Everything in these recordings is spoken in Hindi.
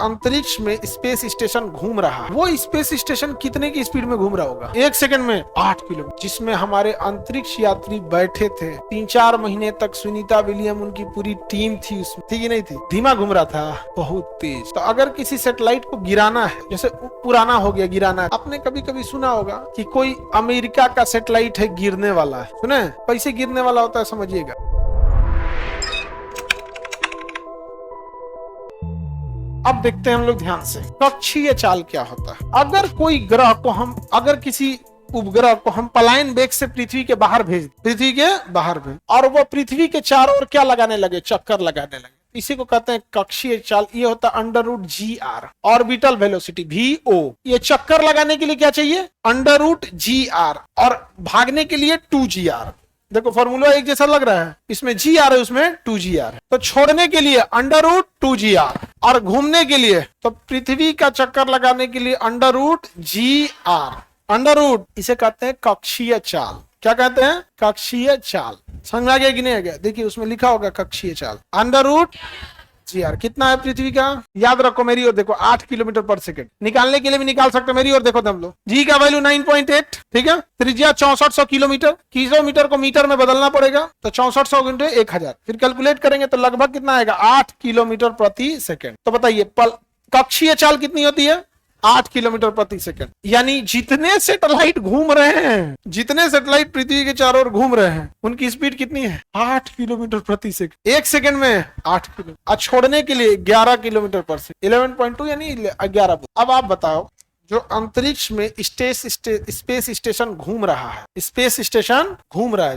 अंतरिक्ष में स्पेस स्टेशन घूम रहा है, वो स्पेस स्टेशन कितने की स्पीड में घूम रहा होगा? 1 सेकंड में 8 किलोमीटर, जिसमें हमारे अंतरिक्ष यात्री बैठे थे 3-4 महीने तक। सुनीता विलियम उनकी पूरी टीम थी उसमें, थी कि नहीं थी? धीमा घूम रहा था, बहुत तेज। तो अगर किसी सैटेलाइट को गिराना है, जैसे पुराना हो गया गिराना है, आपने कभी कभी सुना होगा कि कोई अमेरिका का सैटेलाइट है गिरने वाला है, सुने? कैसे गिरने वाला होता है समझिएगा। अब देखते हैं हम लोग ध्यान से, कक्षीय चाल क्या होता है। अगर कोई ग्रह को हम, अगर किसी उपग्रह को हम पलायन वेग से पृथ्वी के बाहर भेज, और वो पृथ्वी के चारों ओर क्या लगाने लगे? चक्कर लगाने लगे, इसी को कहते हैं कक्षीय चाल। ये होता है √GR, ऑर्बिटल वेलोसिटी VO। ये चक्कर लगाने के लिए क्या चाहिए? √GR, और भागने के लिए 2GR। देखो फॉर्मूला एक जैसा लग रहा है, इसमें GR है, उसमें 2GR है। तो छोड़ने के लिए √2GR, और घूमने के लिए, तो पृथ्वी का चक्कर लगाने के लिए √GR। इसे कहते हैं कक्षीय चाल। क्या कहते हैं? कक्षीय चाल। समझ में आ गया कि नहीं आ गया? देखिए उसमें लिखा होगा कक्षीय चाल √GR। कितना है पृथ्वी का? याद रखो, मेरी ओर देखो, 8 किलोमीटर पर सेकंड। निकालने के लिए भी निकाल सकते हो, मेरी ओर देखो तुम लोग। जी का वैल्यू 9.8, ठीक है। त्रिज्या 6400 किलोमीटर। किलोमीटर को मीटर में बदलना पड़ेगा, तो 6400 × 1000, फिर कैलकुलेट करेंगे तो लगभग कितना आएगा? 8 किलोमीटर प्रति सेकंड। तो बताइए कक्षीय चाल कितनी होती है? 8 किलोमीटर प्रति सेकंड। यानी जितने सैटेलाइट घूम रहे हैं, जितने सैटेलाइट पृथ्वी के चारों ओर घूम रहे हैं, उनकी स्पीड कितनी है? 8 किलोमीटर प्रति सेकंड। 1 सेकंड में 8 किलोमीटर। और छोड़ने के लिए 11 किलोमीटर पर सेकंड, 11.2 यानी 11। अब आप बताओ, जो अंतरिक्ष में स्पेस स्टेशन घूम रहा है,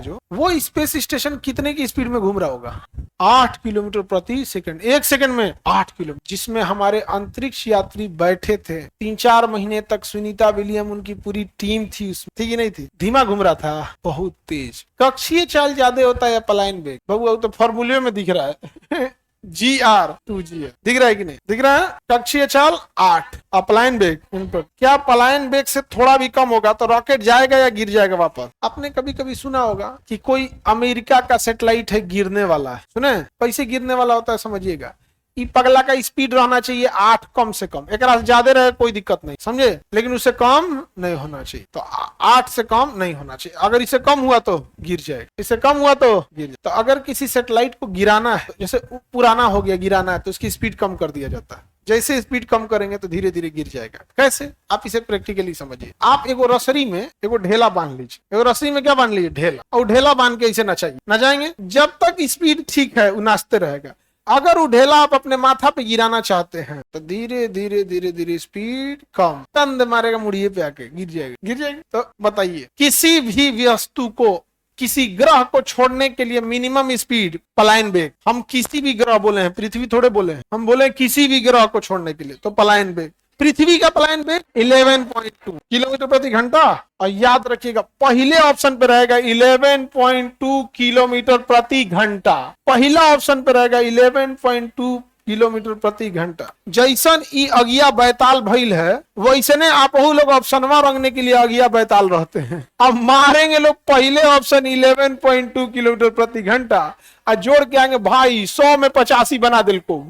जो वो स्पेस स्टेशन कितने की स्पीड में घूम रहा होगा? 8 किलोमीटर प्रति सेकंड। 1 सेकंड में 8 किलोमीटर, जिसमें हमारे अंतरिक्ष यात्री बैठे थे 3-4 महीने तक। सुनीता विलियम उनकी पूरी टीम थी उसमें, थी कि नहीं थी? धीमा घूम रहा था, बहुत तेज। कक्षीय चाल ज्यादा होता है या पलायन वेग? बबू तो फॉर्मूले में दिख रहा है GR 2G दिख रहा है कि नहीं दिख रहा है? कक्षीय चाल 8, अपलायन वेग इनपुट। क्या पलायन वेग से थोड़ा भी कम होगा तो रॉकेट जाएगा या गिर जाएगा वापस? आपने कभी कभी सुना होगा कि कोई अमेरिका का सैटेलाइट है गिरने वाला है, सुने? कैसे गिरने वाला होता है समझिएगा। ई पगला का स्पीड रहना चाहिए 8 कम से कम। एक से ज्यादा रहे कोई दिक्कत नहीं, समझे? लेकिन उससे कम नहीं होना चाहिए। तो 8 से कम नहीं होना चाहिए। अगर इससे कम हुआ तो गिर जाएगा, इससे कम हुआ तो गिर जाएगा। तो अगर किसी सैटेलाइट को गिराना है, जैसे पुराना हो गया गिराना है, तो उसकी स्पीड कम कर दिया जाता है। जैसे स्पीड कम करेंगे तो धीरे धीरे गिर जाएगा। कैसे? आप इसे प्रैक्टिकली समझिए। आप एगो रसरी में एगो ढेला बांध लीजिए। एगो रसरी में क्या बांध लीजिए? ढेला। और ढेला बांध के इसे नचाएंगे, जब तक स्पीड ठीक है वो नाचते रहेगा। अगर वो ढेला आप अपने माथा पे गिराना चाहते हैं तो धीरे धीरे स्पीड कम, तंद मारेगा, मुड़िए पे आके गिर जाएगा। तो बताइए, किसी भी वस्तु को, किसी ग्रह को छोड़ने के लिए मिनिमम स्पीड पलायन वेग, हम किसी भी ग्रह बोले हैं, पृथ्वी थोड़े बोले हैं, हम बोले किसी भी ग्रह को छोड़ने के लिए, तो पलायन वेग, पृथ्वी का पलायन वेग 11.2 किलोमीटर प्रति घंटा। और याद रखिएगा, पहले ऑप्शन पे रहेगा 11.2 किलोमीटर प्रति घंटा। पहला ऑप्शन पे रहेगा 11.2 किलोमीटर प्रति घंटा। जैसन ई अगिया बैताल भइल है, वैसने आप लोग ऑप्शनवा रंगने के लिए अगिया बैताल रहते हैं। अब मारेंगे लोग पहले ऑप्शन 11.2 किलोमीटर प्रति घंटा, और जोड़ के आएंगे भाई 100 में 85 बना दिल को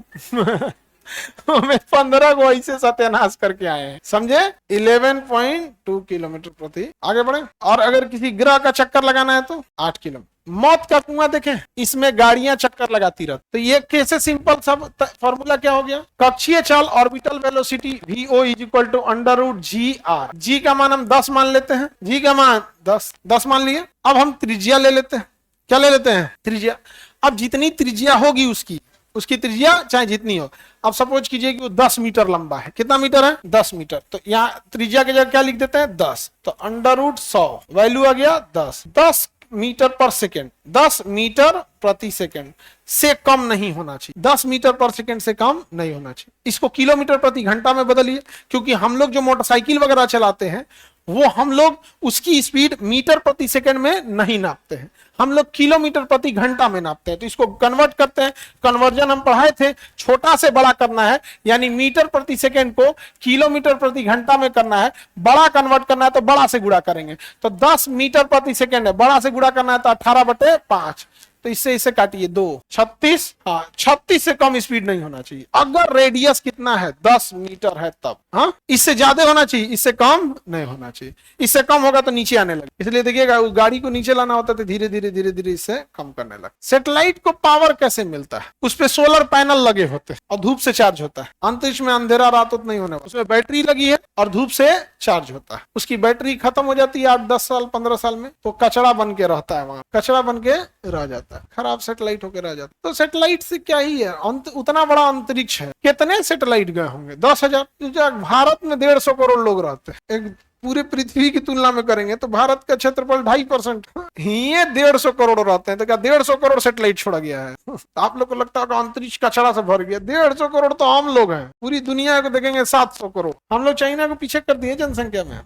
हमें 15 को ऐसे सत्यानाश करके आए हैं, समझे? 11.2 किलोमीटर प्रति। आगे बढ़े। और अगर किसी ग्रह का चक्कर लगाना है तो 8 किलोमीटर। मौत का कुआं देखें, इसमें गाड़ियां चक्कर लगाती रहती। तो ये कैसे सिंपल सब फॉर्मूला क्या हो गया? कक्षीय चाल orbital velocity VO = √GR। G का मान हम 10 मान लेते हैं। G का मान 10 मान लिए। अब हम त्रिज्या ले लेते हैं। क्या ले लेते हैं? त्रिज्या। अब जितनी त्रिज्या होगी उसकी त्रिज्या चाहे जितनी हो, अब सपोज कीजिए कि वो 10 मीटर लंबा है। कितना मीटर है? 10 मीटर। तो यहाँ त्रिज्या की जगह क्या लिख देते हैं? 10। तो √100 वैल्यू आ गया 10 मीटर पर सेकेंड। 10 मीटर प्रति सेकेंड से कम नहीं होना चाहिए। 10 मीटर पर सेकेंड से कम नहीं होना चाहिए। इसको किलोमीटर प्रति घंटा में बदलिए, क्योंकि हम लोग जो मोटरसाइकिल वगैरह चलाते हैं वो हम लोग उसकी स्पीड मीटर प्रति सेकंड में नहीं नापते हैं, हम लोग किलोमीटर प्रति घंटा में नापते हैं। तो इसको कन्वर्ट करते हैं। कन्वर्जन हम पढ़ाए थे, छोटा से बड़ा करना है, यानी मीटर प्रति सेकंड को किलोमीटर प्रति घंटा में करना है। बड़ा कन्वर्ट करना है तो बड़ा से गुणा करेंगे। तो 10 मीटर प्रति सेकंड है, बड़ा से गुणा करना है तो 18/5। तो इससे इसे काटिए 2, 36, हाँ 36 से कम स्पीड नहीं होना चाहिए। अगर रेडियस कितना है 10 मीटर है तब, हाँ इससे ज्यादा होना चाहिए, इससे कम नहीं होना चाहिए। इससे कम होगा तो नीचे आने लगे, इसलिए देखिएगा गाड़ी को नीचे लाना होता है धीरे धीरे धीरे धीरे इससे कम करने लगे। सैटेलाइट को पावर कैसे मिलता है? उस पे सोलर पैनल लगे होते हैं और धूप से चार्ज होता है। अंतरिक्ष में अंधेरा रात नहीं होने, उसमें बैटरी लगी है और धूप से चार्ज होता है। उसकी बैटरी खत्म हो जाती है 8-10 साल 15 साल में, तो कचरा बन के रहता है, वहां कचरा बन के रह जाता है, खराब सैटेलाइट होकर रह जाता है। तो सैटेलाइट से क्या ही है, उतना बड़ा अंतरिक्ष है, कितने सैटेलाइट गए होंगे? 10,000। भारत में 150 करोड़ लोग रहते हैं, एक पूरे पृथ्वी की तुलना में करेंगे तो भारत का क्षेत्रफल 2.5% ही 150 करोड़ रहते हैं, तो क्या 150 करोड़ सैटेलाइट छोड़ा गया है? तो आप लोग को लगता होगा अंतरिक्ष कचरा से भर गया, 150 करोड़ तो हम लोग हैं। पूरी दुनिया को देखेंगे 700 करोड़, हम लोग चाइना को पीछे कर दिए जनसंख्या में।